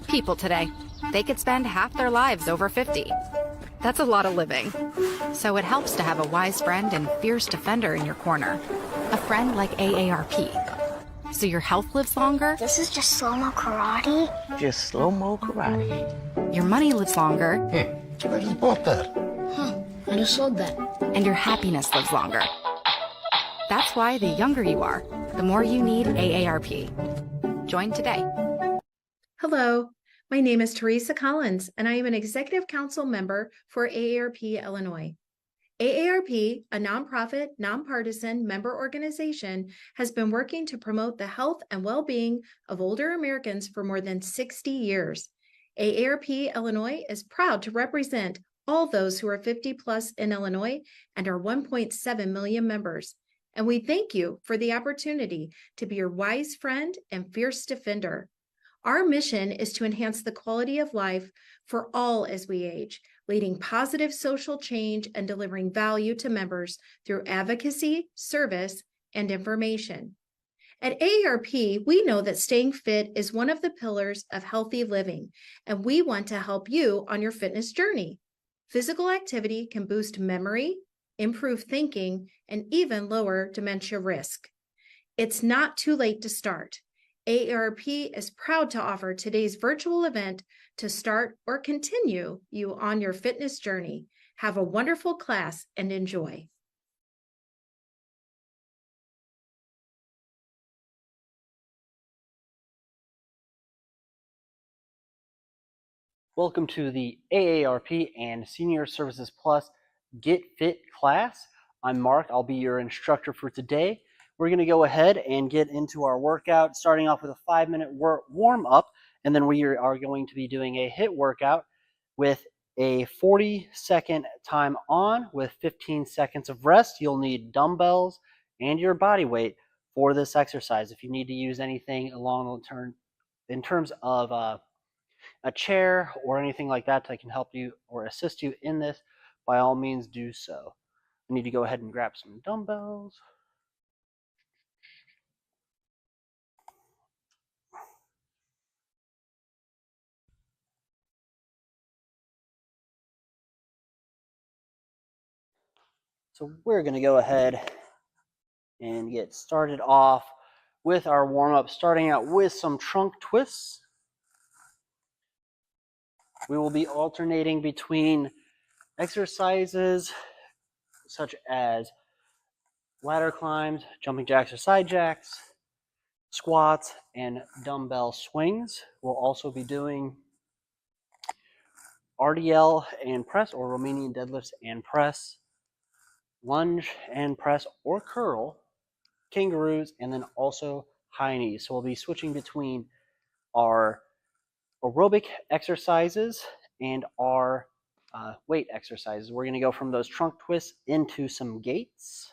people today. They could spend half their lives over 50. That's a lot of living. So it helps to have a wise friend and fierce defender in your corner. A friend like AARP. So your health lives longer. This is just slow-mo karate? Just slow-mo karate. Your money lives longer. I just bought that. I just sold that. And your happiness lives longer. That's why the younger you are, the more you need AARP. Join today. Hello, my name is Teresa Collins, and I am an Executive Council member for AARP Illinois. AARP, a nonprofit, nonpartisan member organization, has been working to promote the health and well-being of older Americans for more than 60 years. AARP Illinois is proud to represent all those who are 50 plus in Illinois and our 1.7 million members. And we thank you for the opportunity to be your wise friend and fierce defender. Our mission is to enhance the quality of life for all as we age, leading positive social change and delivering value to members through advocacy, service, and information. At AARP, we know that staying fit is one of the pillars of healthy living, and we want to help you on your fitness journey. Physical activity can boost memory, improve thinking, and even lower dementia risk. It's not too late to start. AARP is proud to offer today's virtual event to start or continue you on your fitness journey. Have a wonderful class and enjoy. Welcome to the AARP and Senior Services Plus Get Fit class. I'm Mark. I'll be your instructor for today. We're going to go ahead and get into our workout, starting off with a 5-minute warm-up, and then we are going to be doing a HIIT workout with a 40-second time on with 15 seconds of rest. You'll need dumbbells and your body weight for this exercise. If you need to use anything along the in terms of a chair or anything like that can help you or assist you in this, by all means do so. I need to go ahead and grab some dumbbells. So we're going to go ahead and get started off with our warm-up, starting out with some trunk twists. We will be alternating between exercises such as ladder climbs, jumping jacks or side jacks, squats, and dumbbell swings. We'll also be doing RDL and press, or Romanian deadlifts and press, lunge and press or curl, kangaroos, and then also high knees. So we'll be switching between our aerobic exercises and our weight exercises. We're going to go from those trunk twists into some gates.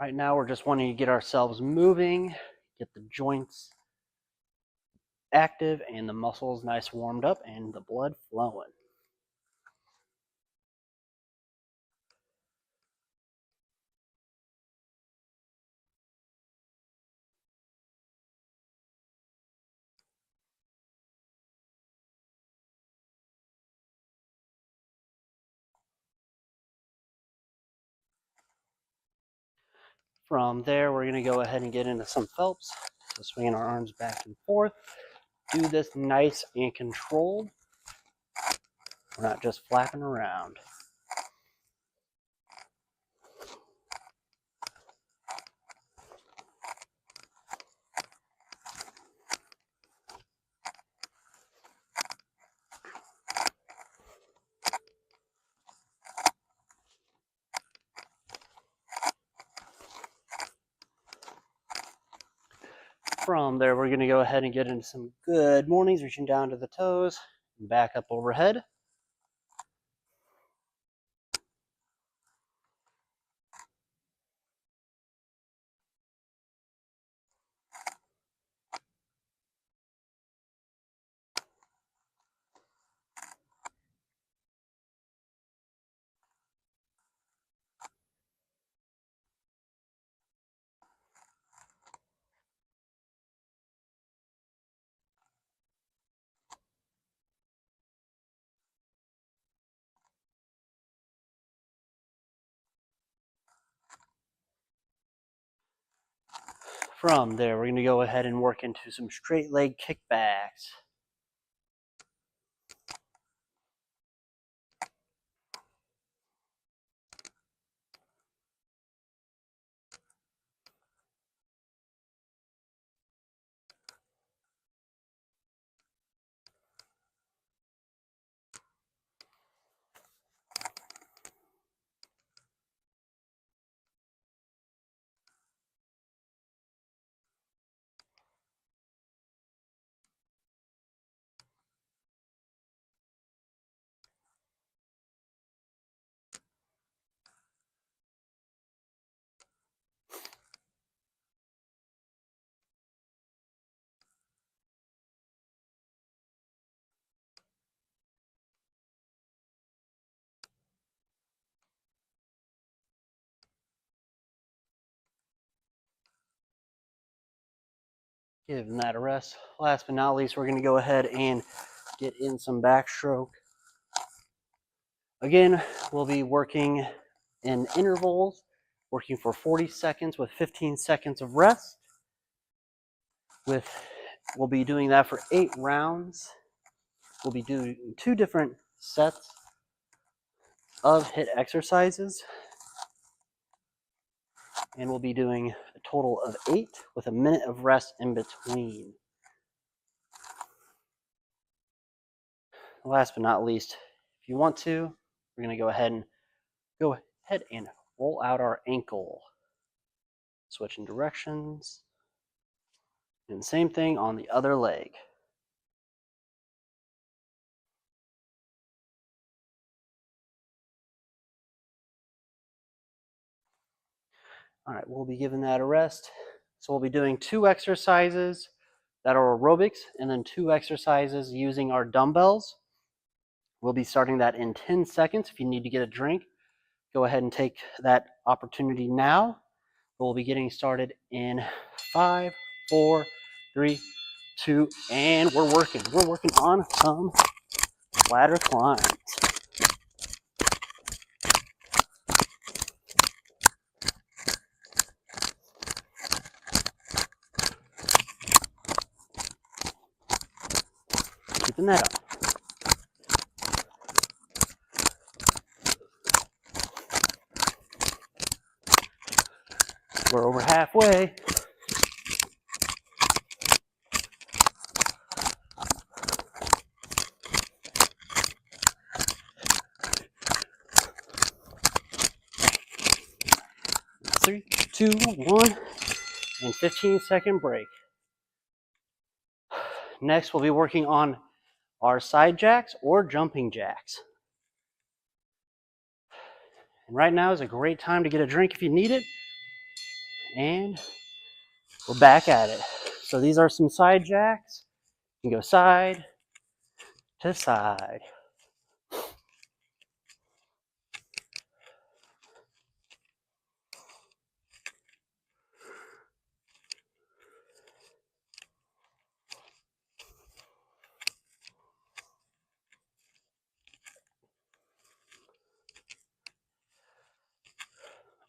Right now, we're just wanting to get ourselves moving, get the joints active and the muscles nice warmed up and the blood flowing. From there, we're going to go ahead and get into some Phelps. So swinging our arms back and forth. Do this nice and controlled. We're not just flapping around. From there, we're going to go ahead and get into some good mornings, reaching down to the toes, and back up overhead. From there, we're going to go ahead and work into some straight leg kickbacks. Giving that a rest. Last but not least, we're going to go ahead and get in some backstroke. Again, we'll be working in intervals, working for 40 seconds with 15 seconds of rest. We'll be doing that for 8 rounds. We'll be doing 2 different sets of HIIT exercises. And we'll be doing a total of 8 with a minute of rest in between. Last but not least, if you want to, we're going to go ahead and roll out our ankle. Switching directions. And same thing on the other leg. All right, we'll be giving that a rest. So we'll be doing 2 exercises that are aerobics and then 2 exercises using our dumbbells. We'll be starting that in 10 seconds. If you need to get a drink, go ahead and take that opportunity now. We'll be getting started in 5, 4, 3, 2, and we're working. We're working on some ladder climbs. Keeping that up. We're over halfway. Three, 2, 1, and 15-second break. Next, we'll be working on our side jacks or jumping jacks. And right now is a great time to get a drink if you need it. And we're back at it. So these are some side jacks. You can go side to side.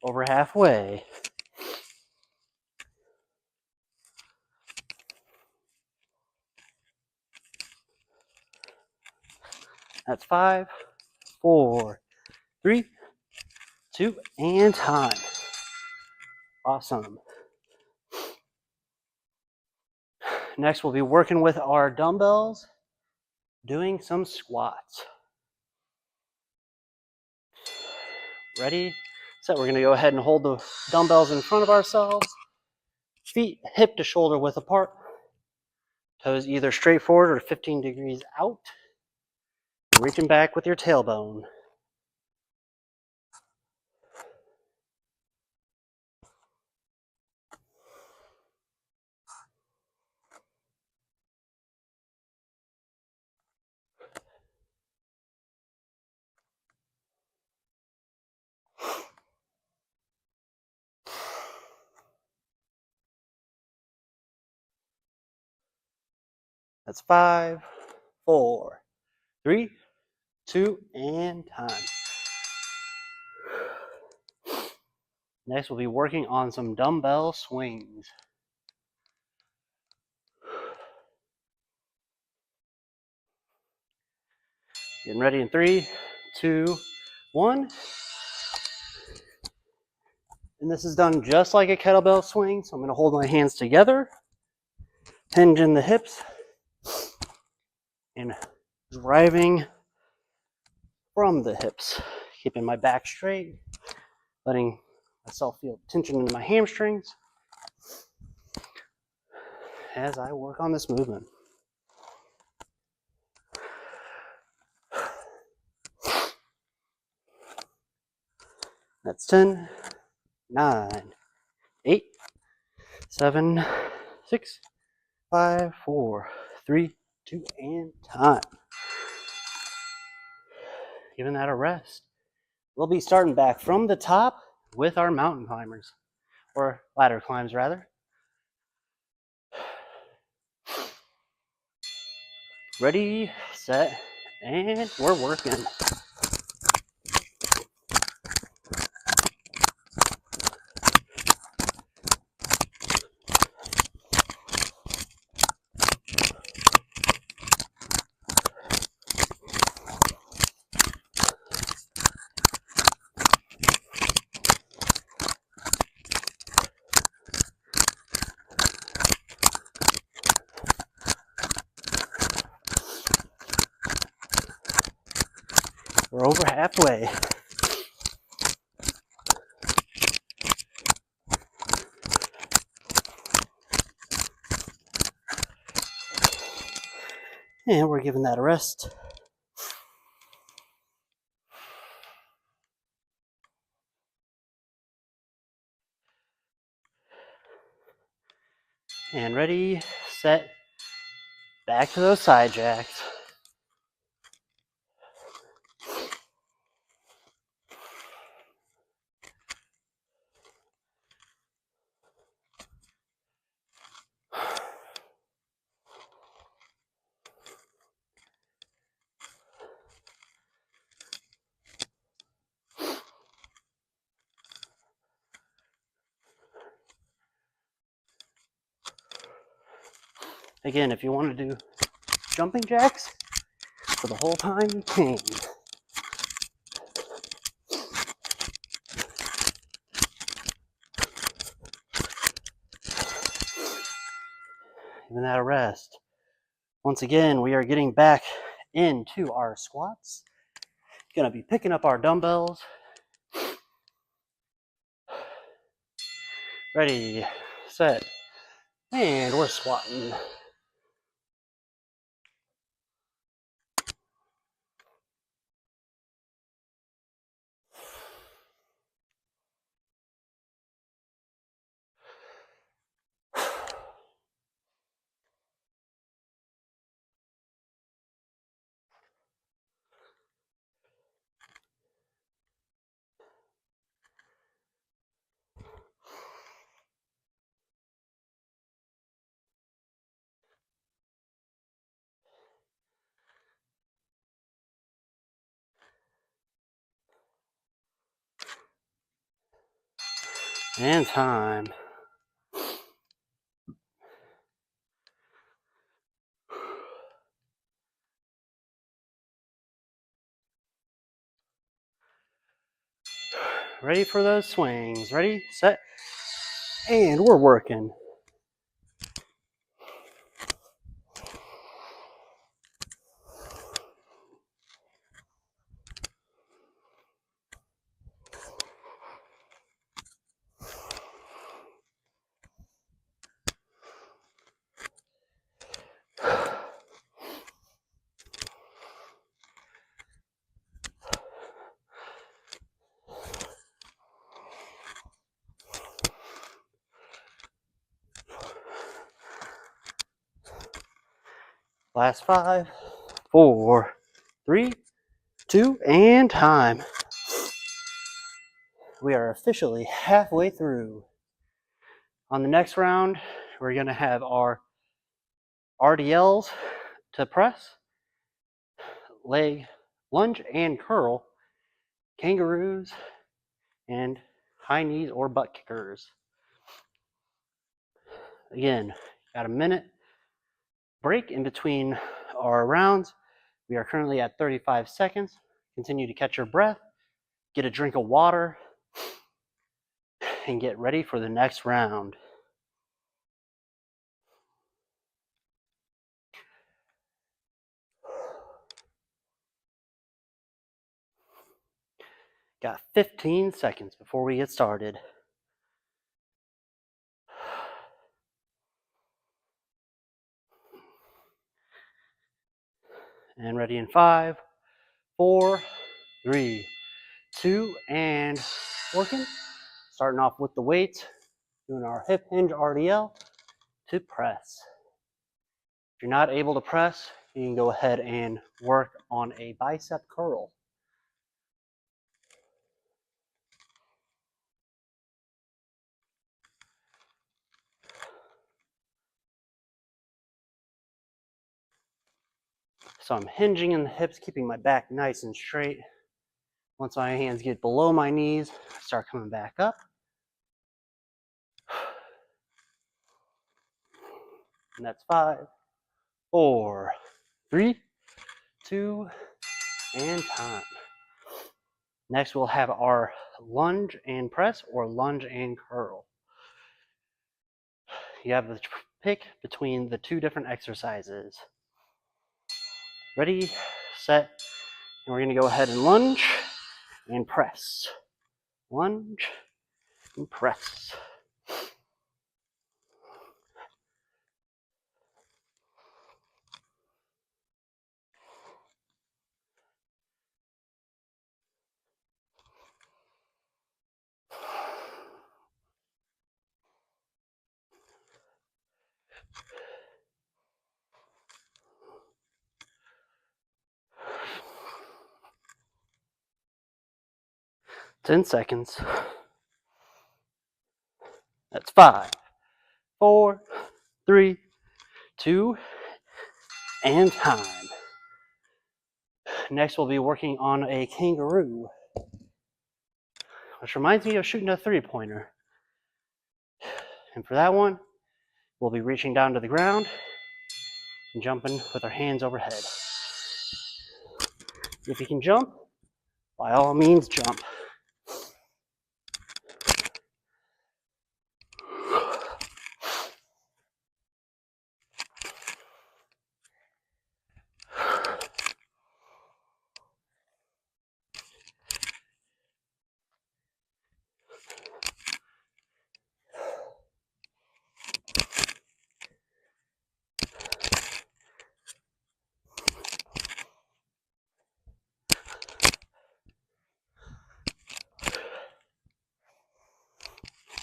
Over halfway. That's 5, 4, 3, 2, and time. Awesome. Next, we'll be working with our dumbbells, doing some squats. Ready? So we're going to go ahead and hold the dumbbells in front of ourselves. Feet hip to shoulder width apart. Toes either straight forward or 15 degrees out. Reaching back with your tailbone. That's 5, 4, 3, 2, and time. Next, we'll be working on some dumbbell swings. Getting ready in 3, 2, 1. And this is done just like a kettlebell swing. So I'm going to hold my hands together, hinge in the hips, and driving from the hips, keeping my back straight, letting myself feel tension in my hamstrings as I work on this movement. That's 10, 9, 8, 7, 6, 5, 4, 3, 2, and time. Giving that a rest. We'll be starting back from the top with our mountain climbers, or ladder climbs rather. Ready, set, and we're working. We're over halfway. And we're giving that a rest. And ready, set, back to those side jacks. Again, if you want to do jumping jacks for the whole time, you can. Giving that a rest. Once again, we are getting back into our squats. Gonna be picking up our dumbbells. Ready, set, and we're squatting. And time. Ready for those swings. Ready, set, and we're working. Last 5, 4, 3, 2, and time. We are officially halfway through. On the next round, we're going to have our RDLs to press, leg lunge and curl, kangaroos, and high knees or butt kickers. Again, got a minute break in between our rounds. We are currently at 35 seconds. Continue to catch your breath, get a drink of water, and get ready for the next round. Got 15 seconds before we get started. And ready in 5, 4, 3, 2, and working. Starting off with the weights, doing our hip hinge RDL to press. If you're not able to press, you can go ahead and work on a bicep curl. So I'm hinging in the hips, keeping my back nice and straight. Once my hands get below my knees, I start coming back up. And that's 5, 4, 3, 2, and time. Next, we'll have our lunge and press or lunge and curl. You have to pick between the two different exercises. Ready, set, and we're going to go ahead and lunge and press. Lunge and press. Ten seconds. That's 5, 4, 3, 2, and time. Next, we'll be working on a kangaroo, which reminds me of shooting a three-pointer. And for that one, we'll be reaching down to the ground and jumping with our hands overhead. If you can jump, by all means jump.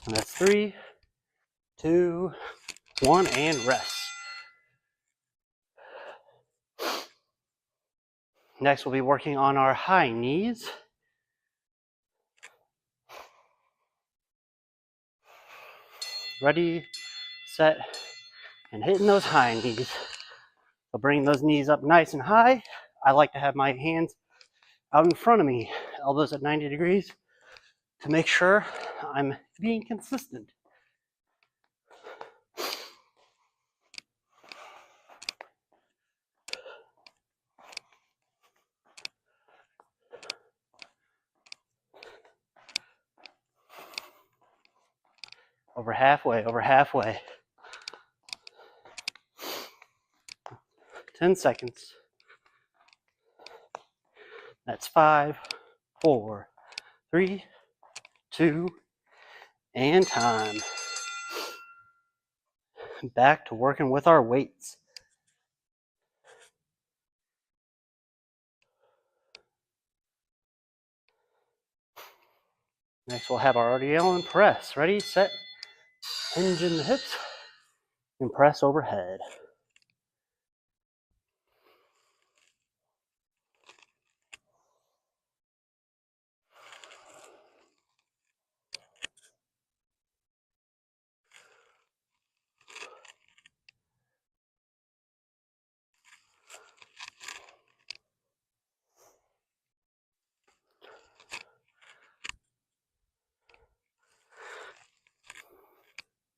And that's 3, 2, 1, and rest. Next, we'll be working on our high knees. Ready, set, and hitting those high knees. So bringing those knees up nice and high. I like to have my hands out in front of me, elbows at 90 degrees, to make sure I'm being consistent. Over halfway, over halfway. 10 seconds. That's 5, 4, 3, 2, and time. Back to working with our weights. Next, we'll have our RDL and press. Ready, set, hinge in the hips, and press overhead.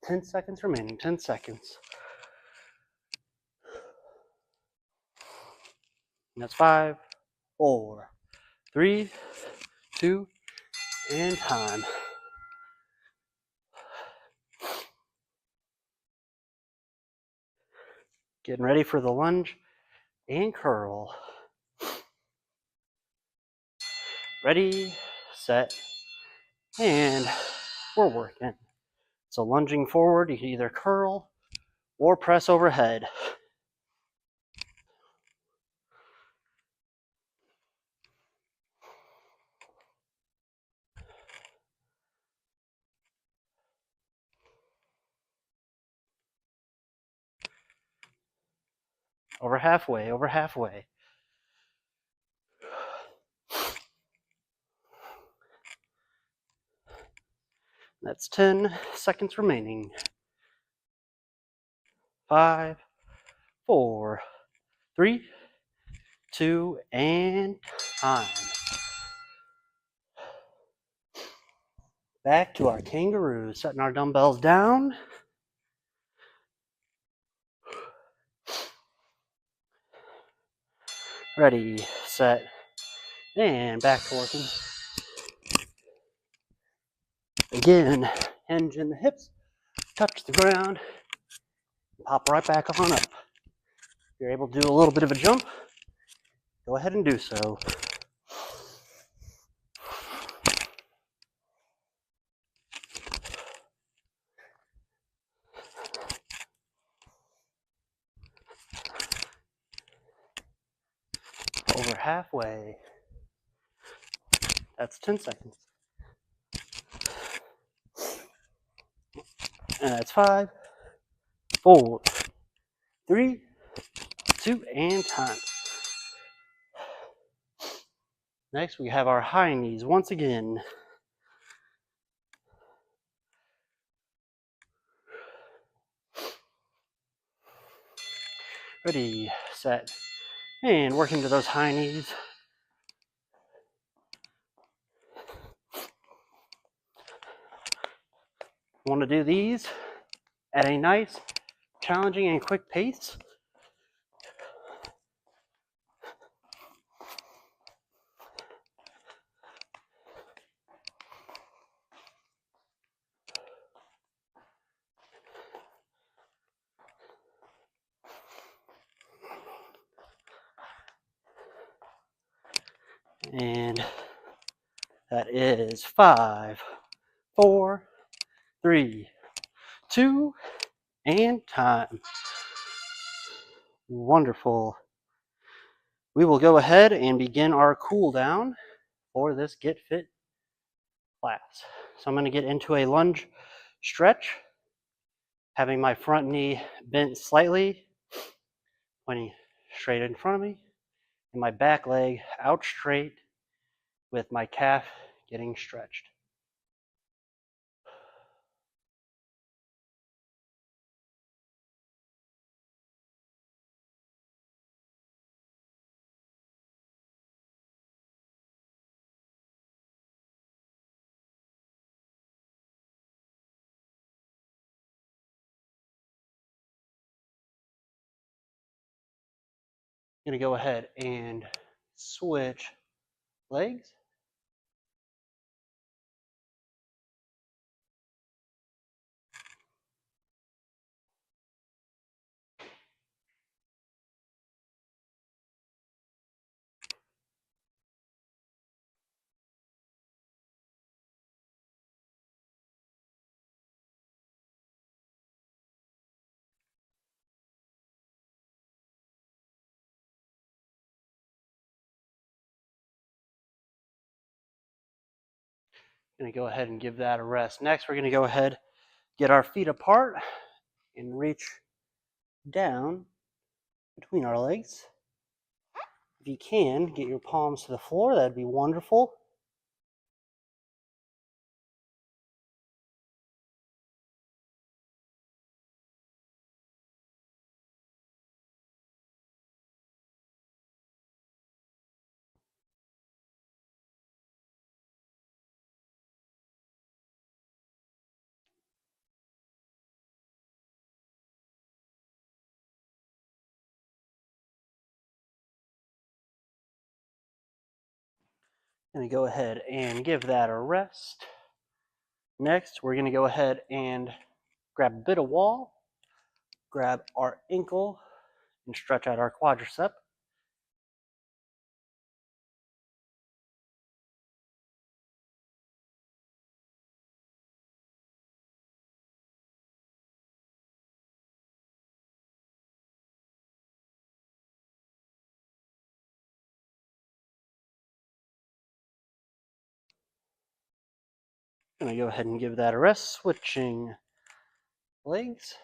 Ten seconds remaining, 10 seconds. And that's 5, 4, 3, 2, and time. Getting ready for the lunge and curl. Ready, set, and we're working. So lunging forward, you can either curl or press overhead. Over halfway, over halfway. That's 10 seconds remaining. 5, 4, 3, 2, and time. Back to our kangaroo, setting our dumbbells down. Ready, set, and back to working. Again, hinge in the hips, touch the ground, pop right back on up. If you're able to do a little bit of a jump, go ahead and do so. Over halfway. That's 10 seconds. And that's 5, 4, 3, 2, and time. Next, we have our high knees once again. Ready, set, and working to those high knees. Want to do these at a nice, challenging, and quick pace. And that is 5, 4, 3, 2, and time. Wonderful. We will go ahead and begin our cool down for this Get Fit class. So I'm going to get into a lunge stretch, having my front knee bent slightly, pointing straight in front of me, and my back leg out straight with my calf getting stretched. I'm going to go ahead and switch legs. Going to go ahead and give that a rest. Next, we're going to go ahead, get our feet apart, and reach down between our legs. If you can, get your palms to the floor. That'd be wonderful. Going to go ahead and give that a rest. Next, we're going to go ahead and grab a bit of wall, grab our ankle, and stretch out our quadricep. Going to go ahead and give that a rest, switching legs.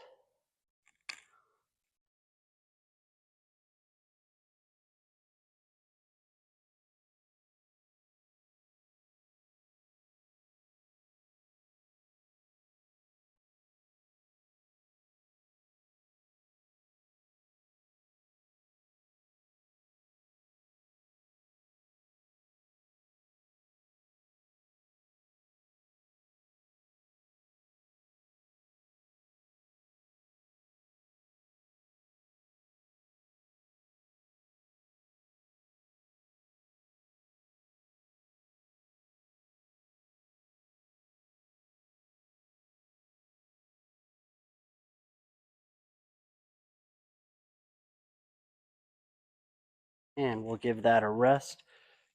And we'll give that a rest.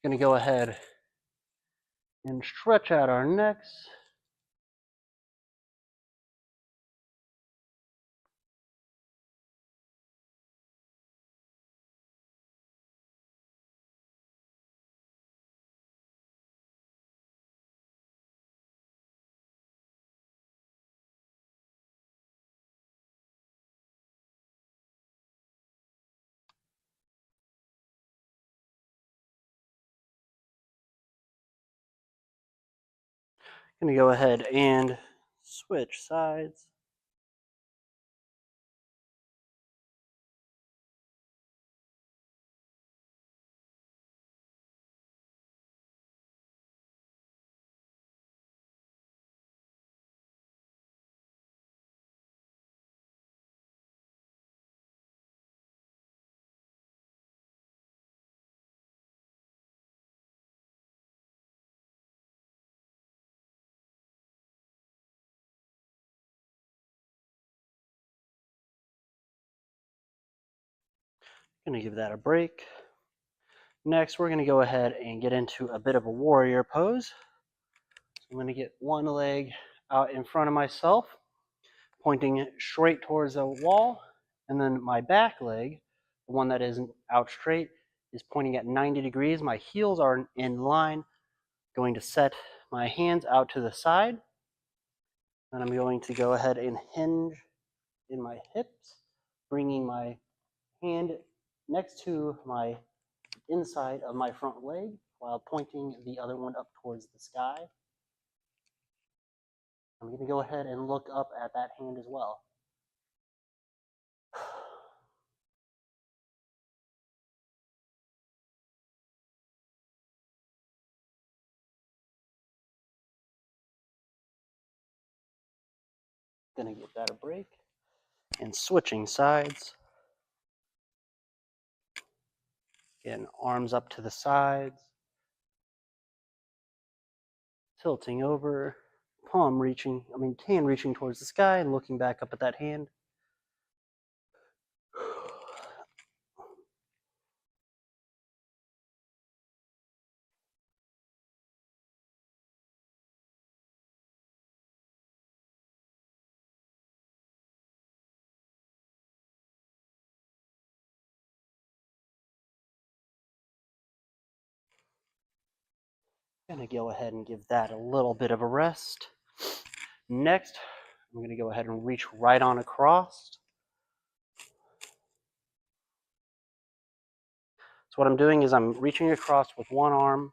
Going to go ahead and stretch out our necks. Going to go ahead and switch sides. Going to give that a break. Next, we're going to go ahead and get into a bit of a warrior pose. I'm going to get one leg out in front of myself, pointing straight towards the wall, and then my back leg, the one that isn't out straight, is pointing at 90 degrees. My heels are in line. Going to set my hands out to the side, and I'm going to go ahead and hinge in my hips, bringing my hand next to my inside of my front leg while pointing the other one up towards the sky. I'm going to go ahead and look up at that hand as well. Going to give that a break. And switching sides. Again, arms up to the sides. Tilting over. Hand reaching towards the sky and looking back up at that hand. Gonna go ahead and give that a little bit of a rest. Next, I'm gonna go ahead and reach right on across. So what I'm doing is I'm reaching across with one arm,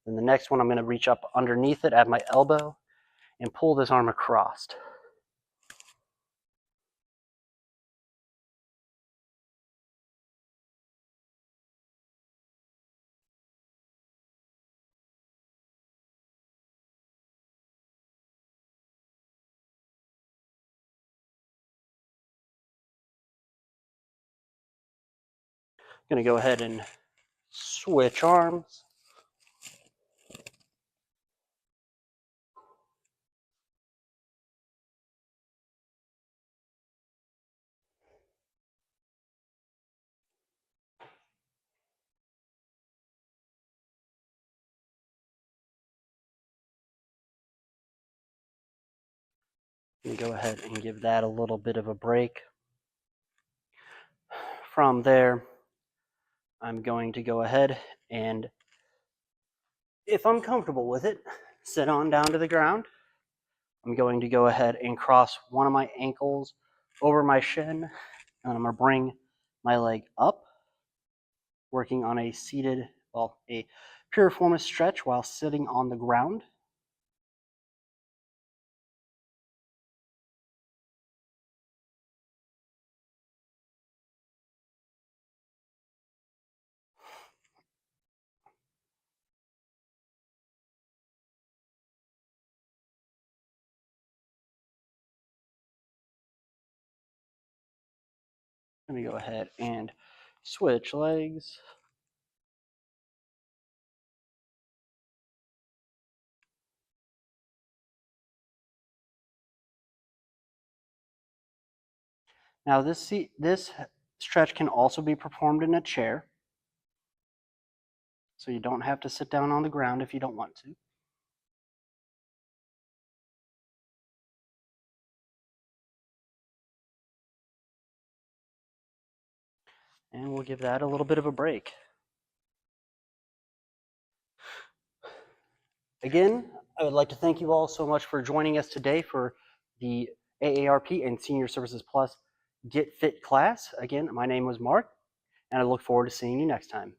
then the next one I'm gonna reach up underneath it at my elbow and pull this arm across. I'm gonna go ahead and switch arms. Let me go ahead and give that a little bit of a break. From there, I'm going to go ahead and, if I'm comfortable with it, sit on down to the ground. I'm going to go ahead and cross one of my ankles over my shin, and I'm going to bring my leg up, working on a seated, well, a piriformis stretch while sitting on the ground. Let me go ahead and switch legs. Now this stretch can also be performed in a chair, so you don't have to sit down on the ground if you don't want to. And we'll give that a little bit of a break. Again, I would like to thank you all so much for joining us today for the AARP and Senior Services Plus Get Fit class. Again, my name was Mark, and I look forward to seeing you next time.